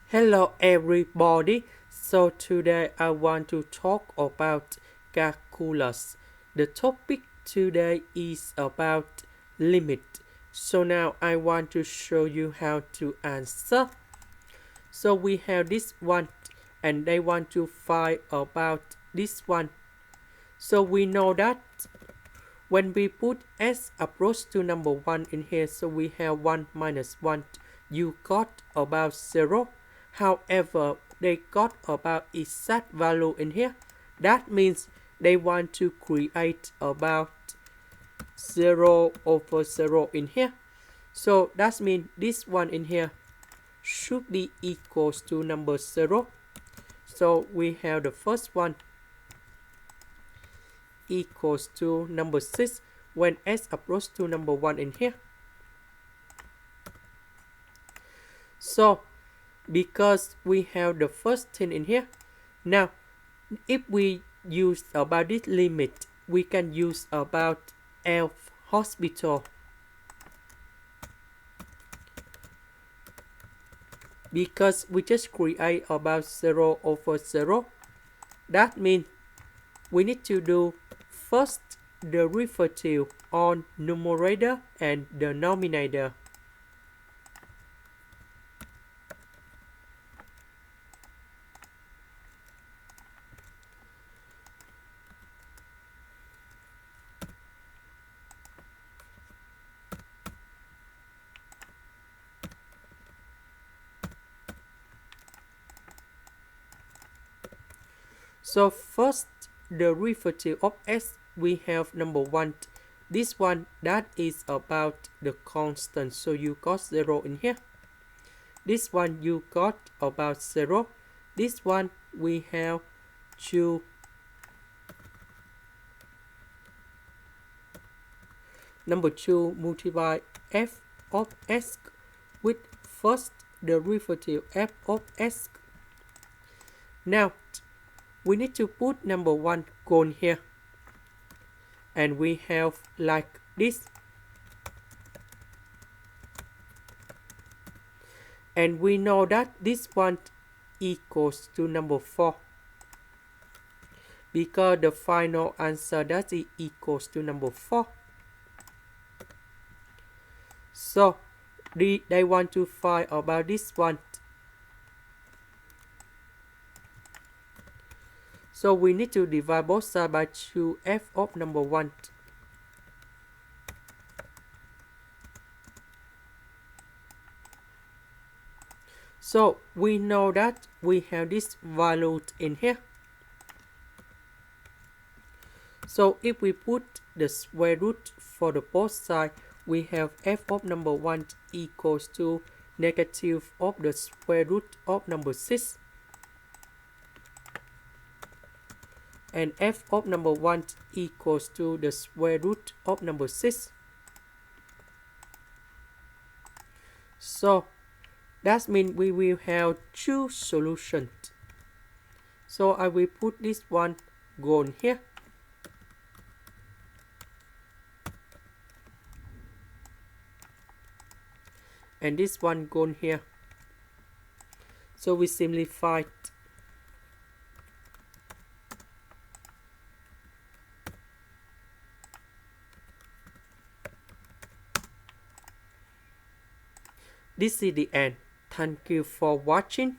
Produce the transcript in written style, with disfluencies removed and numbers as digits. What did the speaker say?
Hello everybody. So today I want to talk about calculus. The topic today is about limit. So now I want to show you how to answer. So we have this one and they want to find about this one. So we know that when we put s approach to number 1 in here, so we have 1 minus 1, you got about 0. However, they got about exact value in here. That means they want to create about 0 over 0 in here. So that means this one in here should be equals to number 0. So we have the first one equals to number 6 when s approach to number 1 in here. So because we have the first thing in here, now if we use about this limit, we can use about Elf Hospital, because we just create about 0 over 0. That means we need to do first derivative on numerator and denominator. So first derivative of s, we have number 1. This one, that is about the constant, so you got 0 in here. This one you got about 0. This one we have 2. Number 2 multiply f of s with first derivative f of s. Now we need to put number 1 gone here, and we have like this, and we know that this one equals to number 4, because the final answer that is equals to number 4. So they want to find about this one. So we need to divide both sides by 2f of number 1. So we know that we have this value in here. So if we put the square root for the both sides, we have f of number 1 equals to negative of the square root of number 6. And f of number 1 equals to the square root of number 6. So that means we will have 2 solutions. So I will put this one gone here. And this one gone here. So we simplify it. This is the end. Thank you for watching.